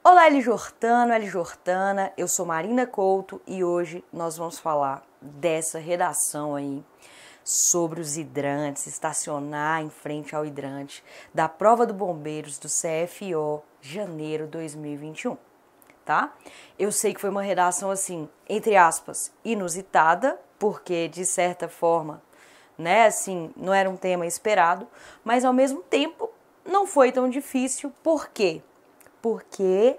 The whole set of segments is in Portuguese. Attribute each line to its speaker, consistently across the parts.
Speaker 1: Olá, Jordano, Jordana, eu sou Marina Couto e hoje nós vamos falar dessa redação aí sobre os hidrantes, estacionar em frente ao hidrante da prova do Bombeiros do CFO, janeiro 2021, tá? Eu sei que foi uma redação assim, entre aspas, inusitada, porque de certa forma, né, assim, não era um tema esperado, mas ao mesmo tempo não foi tão difícil. Por quê? Porque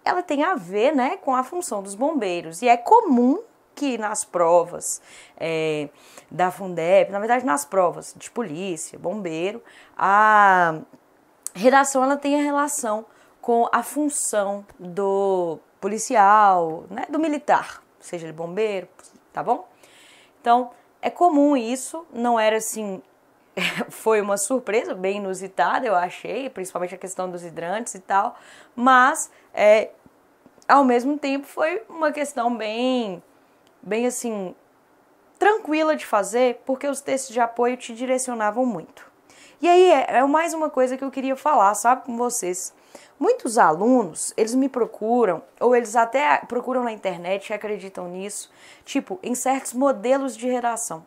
Speaker 1: ela tem a ver, né, com a função dos bombeiros. E é comum que nas provas da Fundeb, na verdade nas provas de polícia, bombeiro, a redação ela tenha relação com a função do policial, né, do militar, seja ele bombeiro, tá bom? Então, é comum isso, não era assim... Foi uma surpresa bem inusitada, eu achei, principalmente a questão dos hidrantes e tal, mas ao mesmo tempo foi uma questão bem assim, tranquila de fazer, porque os textos de apoio te direcionavam muito. E aí é mais uma coisa que eu queria falar, sabe, com vocês. Muitos alunos, eles me procuram, ou eles até procuram na internet e acreditam nisso, tipo, em certos modelos de redação.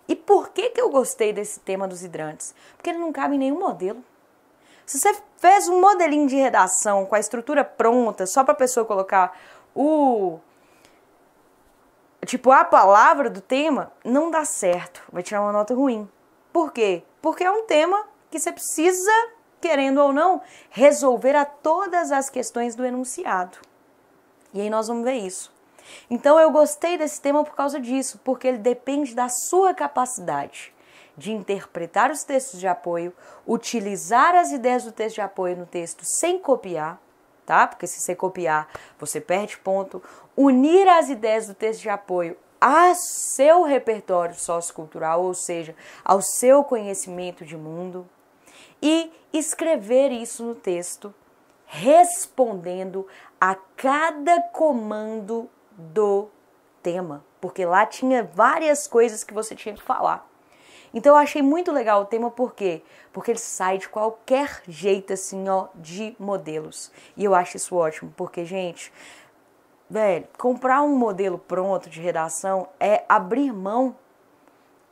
Speaker 1: E por que eu gostei desse tema dos hidrantes? Porque ele não cabe em nenhum modelo. Se você fez um modelinho de redação com a estrutura pronta, só para a pessoa colocar a palavra do tema, não dá certo. Vai tirar uma nota ruim. Por quê? Porque é um tema que você precisa, querendo ou não, resolver a todas as questões do enunciado. E aí nós vamos ver isso. Então eu gostei desse tema por causa disso, porque ele depende da sua capacidade de interpretar os textos de apoio, utilizar as ideias do texto de apoio no texto sem copiar, tá? Porque se você copiar, você perde ponto. Unir as ideias do texto de apoio ao seu repertório sociocultural, ou seja, ao seu conhecimento de mundo, e escrever isso no texto, respondendo a cada comando do tema, porque lá tinha várias coisas que você tinha que falar. Então eu achei muito legal o tema, por quê? Porque ele sai de qualquer jeito assim, ó, de modelos. E eu acho isso ótimo, porque, gente, velho, comprar um modelo pronto de redação é abrir mão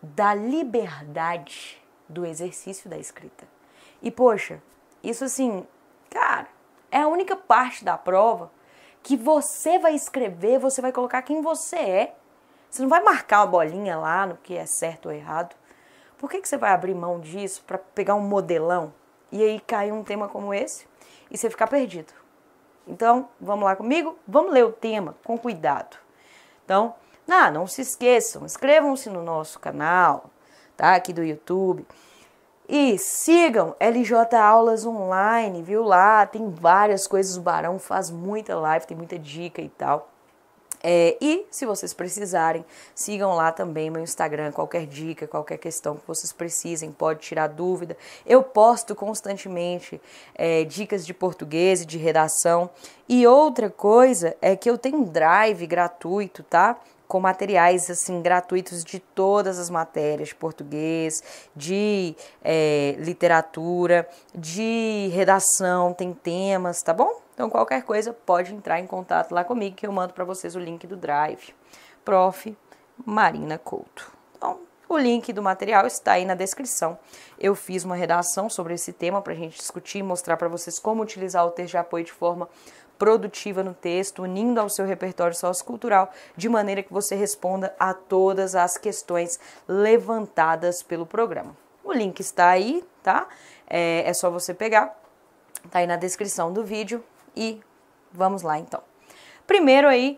Speaker 1: da liberdade do exercício da escrita. E, poxa, isso assim, cara, é a única parte da prova que você vai escrever, você vai colocar quem você é. Você não vai marcar uma bolinha lá no que é certo ou errado. Por que você vai abrir mão disso para pegar um modelão e aí cair um tema como esse e você ficar perdido? Então, vamos lá comigo? Vamos ler o tema com cuidado. Então, não se esqueçam, inscrevam-se no nosso canal, tá? Aqui do YouTube. E sigam LJ Aulas Online, viu? Lá tem várias coisas, o Barão faz muita live, tem muita dica e tal. E se vocês precisarem, sigam lá também meu Instagram, qualquer dica, qualquer questão que vocês precisem, pode tirar dúvida. Eu posto constantemente dicas de português e de redação. E outra coisa é que eu tenho um drive gratuito, tá? Com materiais assim gratuitos de todas as matérias, de português, de literatura, de redação, tem temas, tá bom? Então qualquer coisa pode entrar em contato lá comigo que eu mando para vocês o link do Drive, Prof. Marina Couto. Então o link do material está aí na descrição. Eu fiz uma redação sobre esse tema para a gente discutir e mostrar para vocês como utilizar o texto de apoio de forma produtiva no texto, unindo ao seu repertório sociocultural, de maneira que você responda a todas as questões levantadas pelo programa. O link está aí, tá? É só você pegar, tá aí na descrição do vídeo e vamos lá então. Primeiro aí,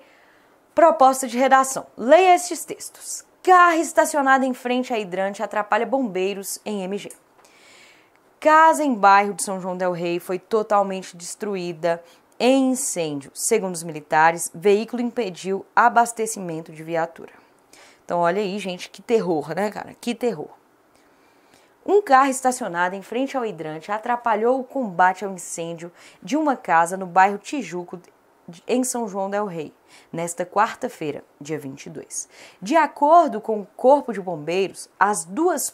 Speaker 1: proposta de redação. Leia estes textos. Carro estacionado em frente a hidrante atrapalha bombeiros em MG. Casa em bairro de São João del Rei foi totalmente destruída em incêndio. Segundo os militares, veículo impediu abastecimento de viatura. Então, olha aí, gente, que terror, né, cara? Que terror. Um carro estacionado em frente ao hidrante atrapalhou o combate ao incêndio de uma casa no bairro Tijuco, em São João del Rei, nesta quarta-feira, dia 22. De acordo com o Corpo de Bombeiros, as duas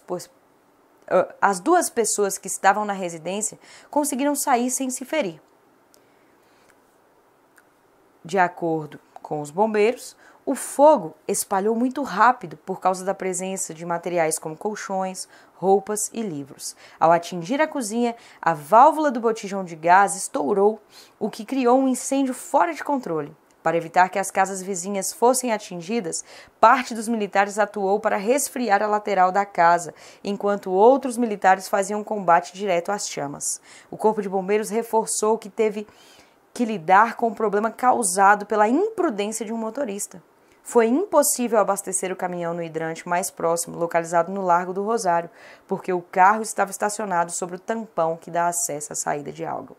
Speaker 1: pessoas que estavam na residência conseguiram sair sem se ferir. De acordo com os bombeiros, o fogo espalhou muito rápido por causa da presença de materiais como colchões, roupas e livros. Ao atingir a cozinha, a válvula do botijão de gás estourou, o que criou um incêndio fora de controle. Para evitar que as casas vizinhas fossem atingidas, parte dos militares atuou para resfriar a lateral da casa, enquanto outros militares faziam combate direto às chamas. O Corpo de Bombeiros reforçou que teve que lidar com o problema causado pela imprudência de um motorista. Foi impossível abastecer o caminhão no hidrante mais próximo, localizado no Largo do Rosário, porque o carro estava estacionado sobre o tampão que dá acesso à saída de água.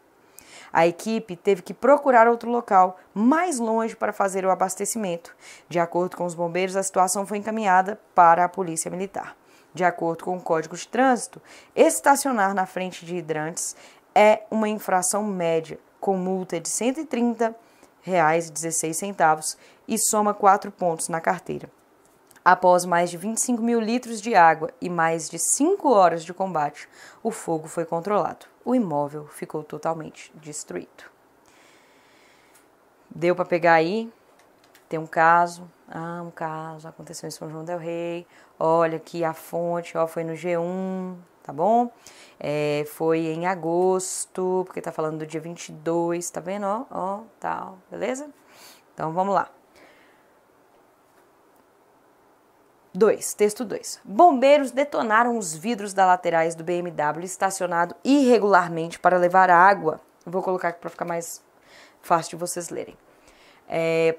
Speaker 1: A equipe teve que procurar outro local, mais longe, para fazer o abastecimento. De acordo com os bombeiros, a situação foi encaminhada para a Polícia Militar. De acordo com o Código de Trânsito, estacionar na frente de hidrantes é uma infração média, com multa de R$ 130,16 e soma 4 pontos na carteira. Após mais de 25 mil litros de água e mais de 5 horas de combate, o fogo foi controlado. O imóvel ficou totalmente destruído. Deu para pegar aí? Tem um caso. Um caso aconteceu em São João del Rei. Olha aqui a fonte, foi no G1, tá bom? Foi em agosto, porque tá falando do dia 22, tá vendo? Tal, beleza? Então vamos lá. Texto 2. Bombeiros detonaram os vidros das laterais do BMW estacionado irregularmente para levar água. Vou colocar aqui para ficar mais fácil de vocês lerem.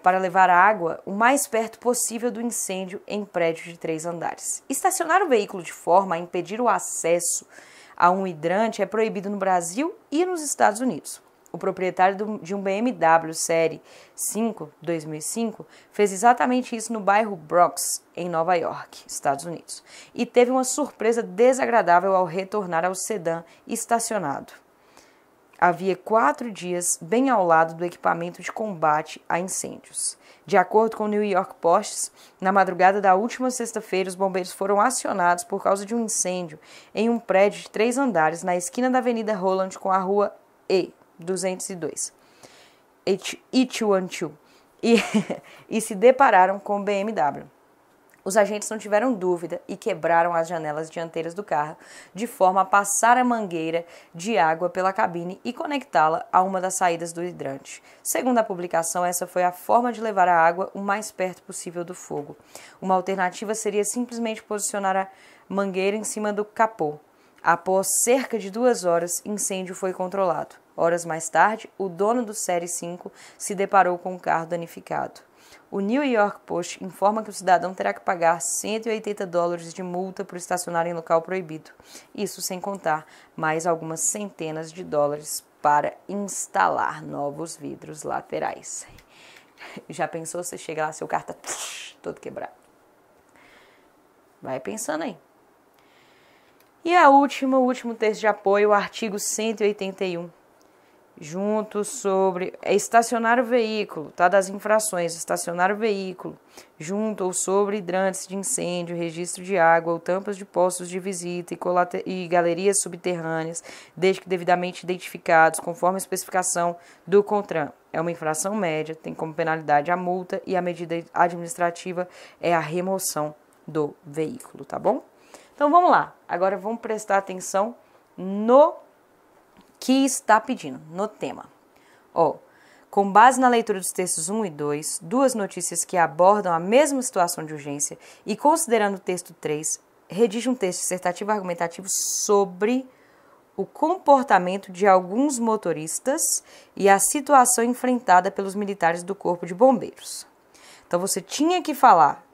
Speaker 1: Para levar água o mais perto possível do incêndio em prédio de 3 andares. Estacionar o veículo de forma a impedir o acesso a um hidrante é proibido no Brasil e nos Estados Unidos. O proprietário de um BMW Série 5, 2005, fez exatamente isso no bairro Bronx, em Nova York, Estados Unidos, e teve uma surpresa desagradável ao retornar ao sedã estacionado. Havia 4 dias bem ao lado do equipamento de combate a incêndios. De acordo com o New York Post, na madrugada da última sexta-feira, os bombeiros foram acionados por causa de um incêndio em um prédio de 3 andares na esquina da Avenida Holland com a rua E. 202 e se depararam com o BMW. Os agentes não tiveram dúvida e quebraram as janelas dianteiras do carro, de forma a passar a mangueira de água pela cabine e conectá-la a uma das saídas do hidrante. Segundo a publicação, essa foi a forma de levar a água o mais perto possível do fogo. Uma alternativa seria simplesmente posicionar a mangueira em cima do capô. Após cerca de 2 horas, incêndio foi controlado. Horas mais tarde, o dono do Série 5 se deparou com o carro danificado. O New York Post informa que o cidadão terá que pagar $180 de multa por estacionar em local proibido. Isso sem contar mais algumas centenas de dólares para instalar novos vidros laterais. Já pensou, você chega lá, seu carro tá todo quebrado? Vai pensando aí. E o último texto de apoio, o artigo 181. Junto sobre estacionar o veículo, tá? Das infrações, estacionar o veículo, junto ou sobre hidrantes de incêndio, registro de água ou tampas de postos de visita e galerias subterrâneas, desde que devidamente identificados, conforme a especificação do CONTRAN. É uma infração média, tem como penalidade a multa e a medida administrativa é a remoção do veículo, tá bom? Então vamos lá, agora vamos prestar atenção no que está pedindo, no tema. Com base na leitura dos textos 1 e 2, 2 notícias que abordam a mesma situação de urgência e considerando o texto 3, redige um texto dissertativo argumentativo sobre o comportamento de alguns motoristas e a situação enfrentada pelos militares do Corpo de Bombeiros. Então você tinha que falar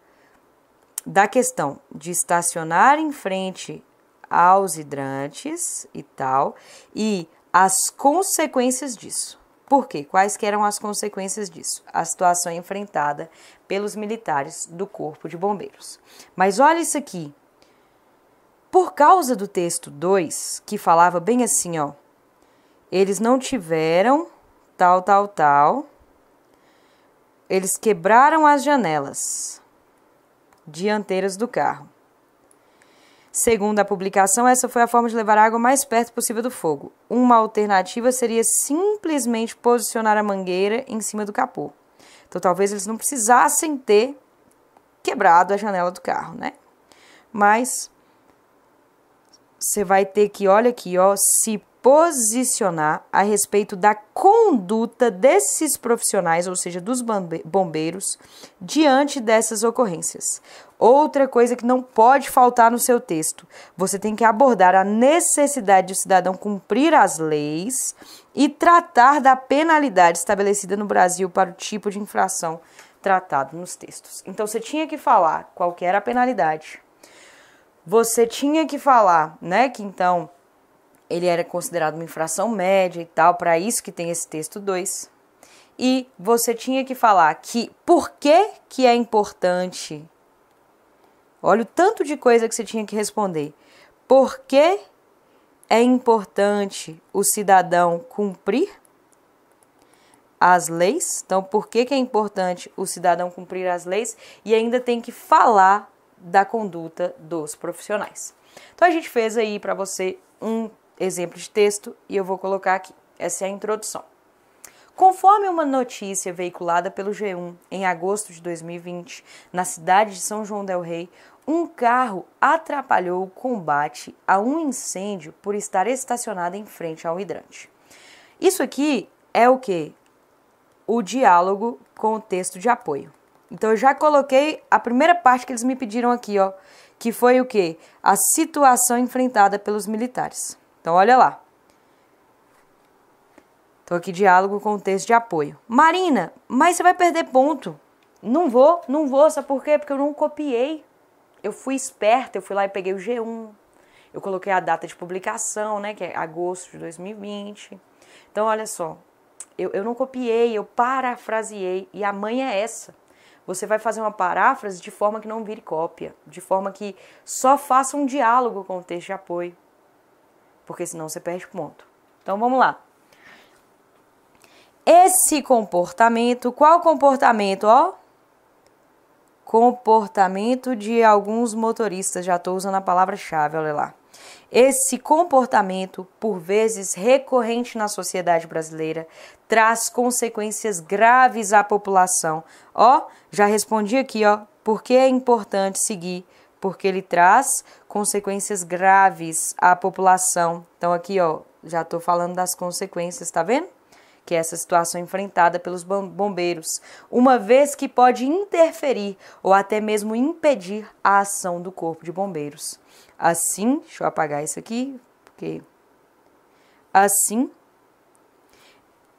Speaker 1: da questão de estacionar em frente aos hidrantes e tal, e as consequências disso. Por quê? Quais que eram as consequências disso? A situação enfrentada pelos militares do Corpo de Bombeiros. Mas olha isso aqui. Por causa do texto 2, que falava bem assim, eles não tiveram tal. Eles quebraram as janelas dianteiras do carro. Segundo a publicação, essa foi a forma de levar a água mais perto possível do fogo. Uma alternativa seria simplesmente posicionar a mangueira em cima do capô. Então, talvez eles não precisassem ter quebrado a janela do carro, né? Mas você vai ter que, olha aqui, ó, se posicionar a respeito da conduta desses profissionais, ou seja, dos bombeiros, diante dessas ocorrências. Outra coisa que não pode faltar no seu texto, você tem que abordar a necessidade do cidadão cumprir as leis e tratar da penalidade estabelecida no Brasil para o tipo de infração tratado nos textos. Então, você tinha que falar qual que era a penalidade. Você tinha que falar, né, que então ele era considerado uma infração média e tal, para isso que tem esse texto 2. E você tinha que falar que por que é importante. Olha o tanto de coisa que você tinha que responder. Por que é importante o cidadão cumprir as leis? Então, por que é importante o cidadão cumprir as leis? E ainda tem que falar da conduta dos profissionais. Então, a gente fez aí para você um exemplo de texto e eu vou colocar aqui. Essa é a introdução. Conforme uma notícia veiculada pelo G1 em agosto de 2020, na cidade de São João del Rei, um carro atrapalhou o combate a um incêndio por estar estacionado em frente ao hidrante. Isso aqui é o quê? O diálogo com o texto de apoio. Então, eu já coloquei a primeira parte que eles me pediram aqui, ó, que foi o quê? A situação enfrentada pelos militares. Então, olha lá. Então, aqui, diálogo com o texto de apoio. Marina, mas você vai perder ponto. Não vou, sabe por quê? Porque eu não copiei. Eu fui esperta, eu fui lá e peguei o G1. Eu coloquei a data de publicação, né, que é agosto de 2020. Então, olha só. Eu não copiei, eu parafraseei. E a manha é essa. Você vai fazer uma paráfrase de forma que não vire cópia, de forma que só faça um diálogo com o texto de apoio, porque senão você perde ponto. Então, vamos lá. Esse comportamento, qual comportamento? Ó, comportamento de alguns motoristas, já estou usando a palavra-chave, olha lá. Esse comportamento, por vezes recorrente na sociedade brasileira, traz consequências graves à população. Ó, já respondi aqui, ó, por que é importante seguir? Porque ele traz consequências graves à população. Então aqui, ó, já estou falando das consequências, tá vendo? Que é essa situação enfrentada pelos bombeiros, uma vez que pode interferir ou até mesmo impedir a ação do Corpo de Bombeiros. Assim, deixa eu apagar isso aqui, porque assim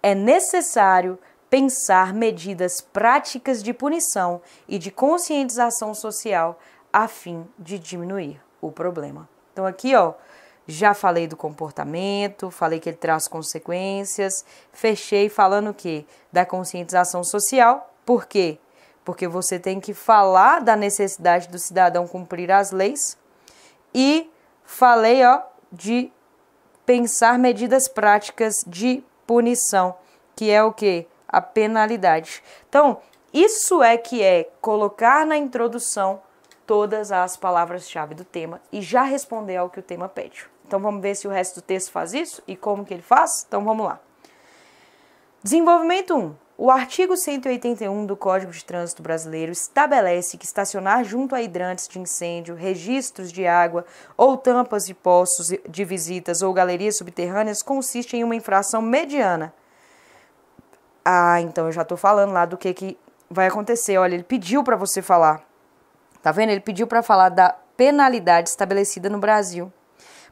Speaker 1: é necessário pensar medidas práticas de punição e de conscientização social a fim de diminuir o problema. Então aqui, ó, já falei do comportamento, falei que ele traz consequências, fechei falando o quê? Da conscientização social. Por quê? Porque você tem que falar da necessidade do cidadão cumprir as leis e falei, ó, de pensar medidas práticas de punição, que é o quê? A penalidade. Então, isso é que é colocar na introdução todas as palavras-chave do tema e já responder ao que o tema pede. Então, vamos ver se o resto do texto faz isso e como que ele faz? Então, vamos lá. Desenvolvimento 1. O artigo 181 do Código de Trânsito Brasileiro estabelece que estacionar junto a hidrantes de incêndio, registros de água ou tampas de poços de visitas ou galerias subterrâneas consiste em uma infração mediana. Ah, então eu já estou falando lá do que vai acontecer. Olha, ele pediu para você falar. Tá vendo? Ele pediu para falar da penalidade estabelecida no Brasil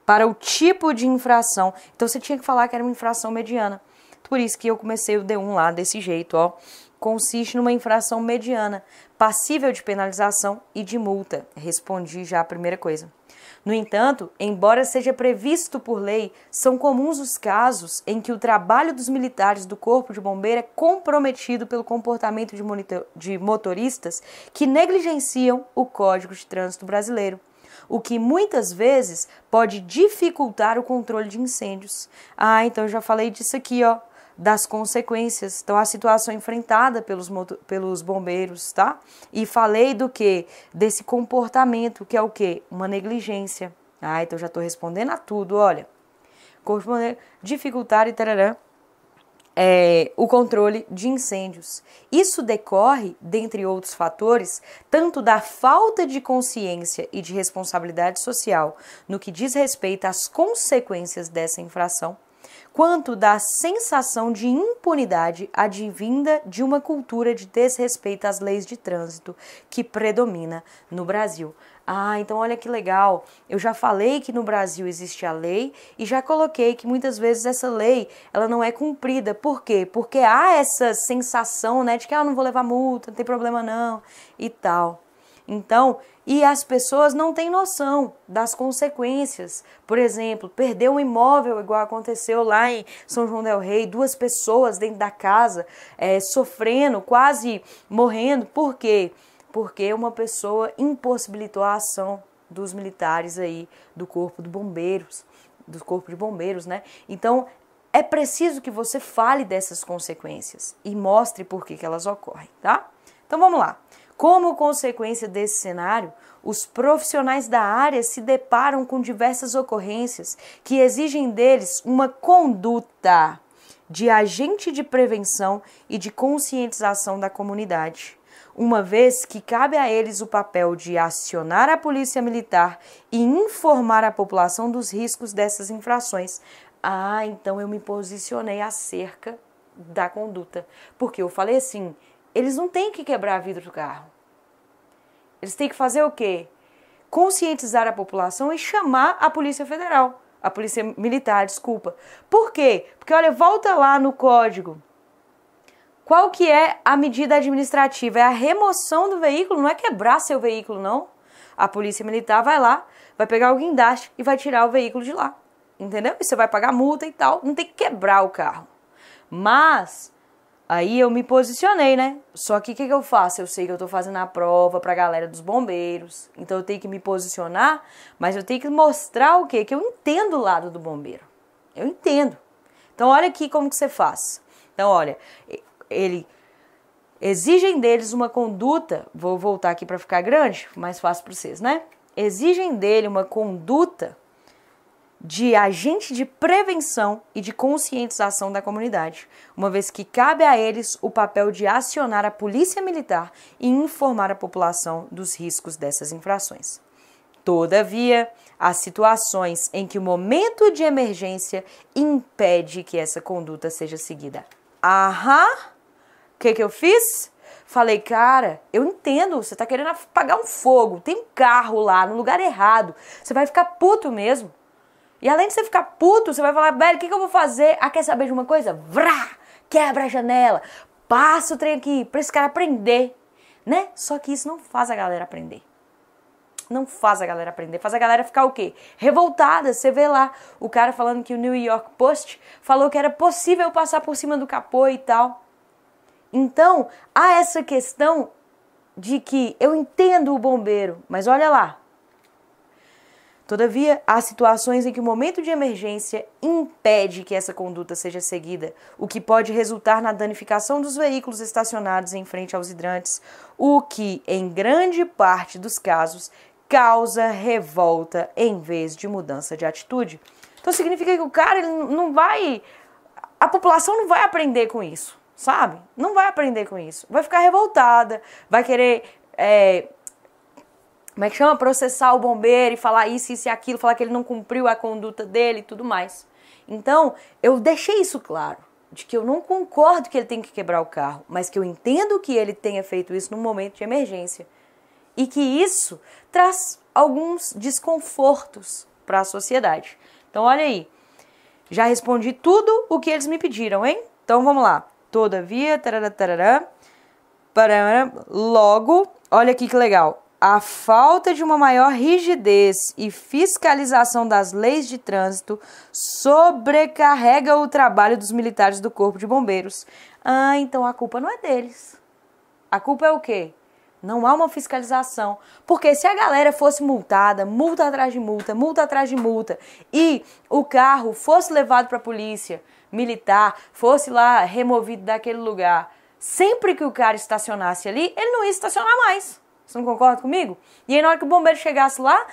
Speaker 1: para o tipo de infração. Então, você tinha que falar que era uma infração mediana. Por isso que eu comecei o D1 lá desse jeito, ó. Consiste numa infração mediana, passível de penalização e de multa. Respondi já a primeira coisa. No entanto, embora seja previsto por lei, são comuns os casos em que o trabalho dos militares do Corpo de Bombeiro é comprometido pelo comportamento de motoristas que negligenciam o Código de Trânsito Brasileiro, o que muitas vezes pode dificultar o controle de incêndios. Ah, então eu já falei disso aqui, ó, das consequências. Então, a situação enfrentada pelos bombeiros, tá? E falei do quê? Desse comportamento, que é o quê? Uma negligência. Ah, então já estou respondendo a tudo, olha. Dificultar e tararã o controle de incêndios. Isso decorre, dentre outros fatores, tanto da falta de consciência e de responsabilidade social no que diz respeito às consequências dessa infração, quanto da sensação de impunidade advinda de uma cultura de desrespeito às leis de trânsito que predomina no Brasil. Então olha que legal, eu já falei que no Brasil existe a lei e já coloquei que muitas vezes essa lei ela não é cumprida. Por quê? Porque há essa sensação, né, de que não vou levar multa, não tem problema não e tal. Então, e as pessoas não têm noção das consequências. Por exemplo, perder um imóvel, igual aconteceu lá em São João del Rei, 2 pessoas dentro da casa sofrendo, quase morrendo. Por quê? Porque uma pessoa impossibilitou a ação dos militares aí, do corpo de bombeiros, né? Então, é preciso que você fale dessas consequências e mostre por que elas ocorrem, tá? Então, vamos lá. Como consequência desse cenário, os profissionais da área se deparam com diversas ocorrências que exigem deles uma conduta de agente de prevenção e de conscientização da comunidade, uma vez que cabe a eles o papel de acionar a polícia militar e informar a população dos riscos dessas infrações. Então eu me posicionei acerca da conduta, porque eu falei assim, eles não têm que quebrar vidro do carro. Eles têm que fazer o quê? Conscientizar a população e chamar a Polícia Federal, a Polícia Militar, desculpa. Por quê? Porque, olha, volta lá no código. Qual que é a medida administrativa? É a remoção do veículo, não é quebrar seu veículo, não. A Polícia Militar vai lá, vai pegar o guindaste e vai tirar o veículo de lá. Entendeu? E você vai pagar multa e tal, não tem que quebrar o carro. Mas aí eu me posicionei, né? Só que o que eu faço? Eu sei que eu tô fazendo a prova pra galera dos bombeiros. Então eu tenho que me posicionar, mas eu tenho que mostrar o quê? Que eu entendo o lado do bombeiro. Eu entendo. Então olha aqui como que você faz. Então olha, exigem deles uma conduta, vou voltar aqui pra ficar grande, mais fácil pra vocês, né? Exigem dele uma conduta de agente de prevenção e de conscientização da comunidade, uma vez que cabe a eles o papel de acionar a polícia militar e informar a população dos riscos dessas infrações. Todavia, há situações em que o momento de emergência impede que essa conduta seja seguida. O que eu fiz? Falei, cara, eu entendo, você tá querendo apagar um fogo, tem um carro lá no lugar errado, você vai ficar puto mesmo. E além de você ficar puto, você vai falar, velho, o que eu vou fazer? Quer saber de uma coisa? Vrá! Quebra a janela, passa o trem aqui pra esse cara aprender, né? Só que isso não faz a galera aprender. Não faz a galera aprender, faz a galera ficar o quê? Revoltada. Você vê lá o cara falando que o New York Post falou que era possível passar por cima do capô e tal. Então, há essa questão de que eu entendo o bombeiro, mas olha lá. Todavia, há situações em que o momento de emergência impede que essa conduta seja seguida, o que pode resultar na danificação dos veículos estacionados em frente aos hidrantes, o que, em grande parte dos casos, causa revolta em vez de mudança de atitude. Então significa que o cara ele não vai... A população não vai aprender com isso, sabe? Não vai aprender com isso. Vai ficar revoltada, vai querer... Como é que chama? Processar o bombeiro e falar isso e aquilo, falar que ele não cumpriu a conduta dele e tudo mais. Então, eu deixei isso claro, de que eu não concordo que ele tem que quebrar o carro, mas que eu entendo que ele tenha feito isso num momento de emergência. E que isso traz alguns desconfortos para a sociedade. Então, olha aí, já respondi tudo o que eles me pediram, hein? Então, vamos lá. Todavia, logo, olha aqui que legal. A falta de uma maior rigidez e fiscalização das leis de trânsito sobrecarrega o trabalho dos militares do Corpo de Bombeiros. Então a culpa não é deles. A culpa é o quê? Não há uma fiscalização. Porque se a galera fosse multada, multa atrás de multa, multa atrás de multa, e o carro fosse levado para a polícia militar, fosse lá removido daquele lugar, sempre que o cara estacionasse ali, ele não ia estacionar mais. Você não concorda comigo? E aí na hora que o bombeiro chegasse lá,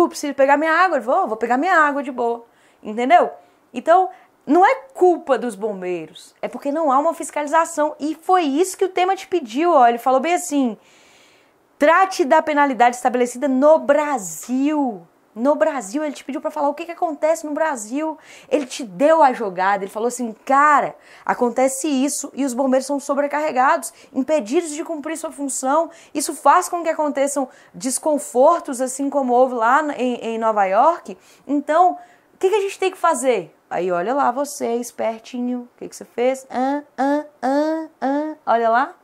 Speaker 1: preciso pegar minha água, ele falou, vou pegar minha água de boa. Entendeu? Então, não é culpa dos bombeiros, é porque não há uma fiscalização. E foi isso que o tema te pediu, ó. Ele falou bem assim, trate da penalidade estabelecida no Brasil. No Brasil, ele te pediu para falar o que acontece no Brasil. Ele te deu a jogada, ele falou assim, cara, acontece isso e os bombeiros são sobrecarregados, impedidos de cumprir sua função. Isso faz com que aconteçam desconfortos, assim como houve lá em Nova York. Então, o que a gente tem que fazer? Aí olha lá você, espertinho, o que você fez? Olha lá.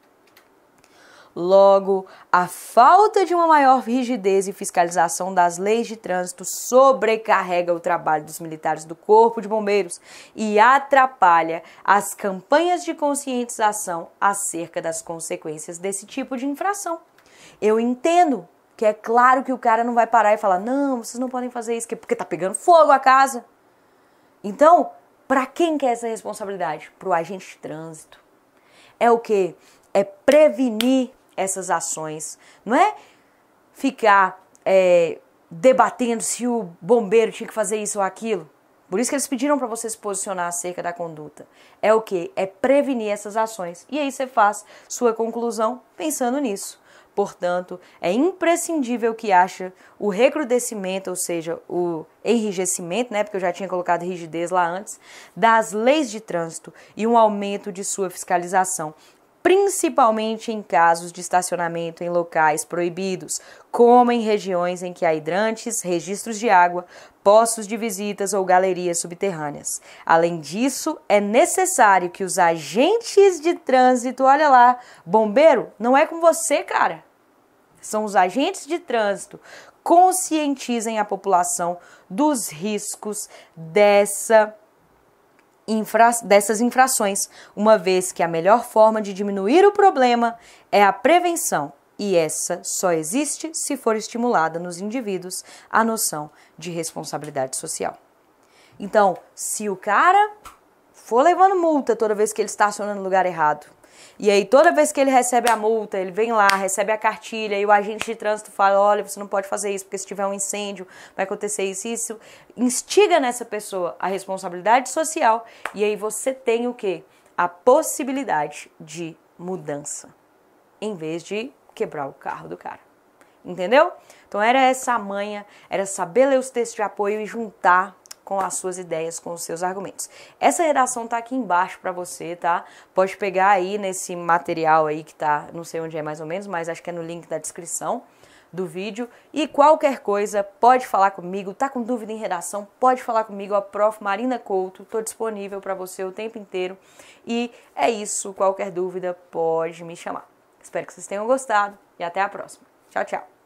Speaker 1: Logo, a falta de uma maior rigidez e fiscalização das leis de trânsito sobrecarrega o trabalho dos militares do Corpo de Bombeiros e atrapalha as campanhas de conscientização acerca das consequências desse tipo de infração. Eu entendo que é claro que o cara não vai parar e falar, não, vocês não podem fazer isso, porque tá pegando fogo a casa. Então, para quem que é essa responsabilidade? Para o agente de trânsito. É o quê? É prevenir essas ações. Não é ficar debatendo se o bombeiro tinha que fazer isso ou aquilo. Por isso que eles pediram para você se posicionar acerca da conduta. É o quê? É prevenir essas ações. E aí você faz sua conclusão pensando nisso. Portanto, é imprescindível que haja o recrudescimento, ou seja, o enrijecimento, né, porque eu já tinha colocado rigidez lá antes, das leis de trânsito e um aumento de sua fiscalização, principalmente em casos de estacionamento em locais proibidos, como em regiões em que há hidrantes, registros de água, postos de visitas ou galerias subterrâneas. Além disso, é necessário que os agentes de trânsito, olha lá, bombeiro, não é com você, cara. São os agentes de trânsito, conscientizem a população dos riscos dessas infrações, uma vez que a melhor forma de diminuir o problema é a prevenção, e essa só existe se for estimulada nos indivíduos a noção de responsabilidade social. Então, se o cara for levando multa toda vez que ele estaciona no lugar errado, e aí toda vez que ele recebe a multa, ele vem lá, recebe a cartilha e o agente de trânsito fala, olha, você não pode fazer isso, porque se tiver um incêndio vai acontecer isso e isso. Instiga nessa pessoa a responsabilidade social e aí você tem o quê? A possibilidade de mudança, em vez de quebrar o carro do cara. Entendeu? Então era essa a manha, era saber ler os textos de apoio e juntar com as suas ideias, com os seus argumentos. Essa redação tá aqui embaixo para você, tá? Pode pegar aí nesse material aí que tá, não sei onde é mais ou menos, mas acho que é no link da descrição do vídeo. E qualquer coisa, pode falar comigo. Tá com dúvida em redação? Pode falar comigo, a Prof. Marina Couto. Tô disponível para você o tempo inteiro. E é isso, qualquer dúvida pode me chamar. Espero que vocês tenham gostado e até a próxima. Tchau, tchau.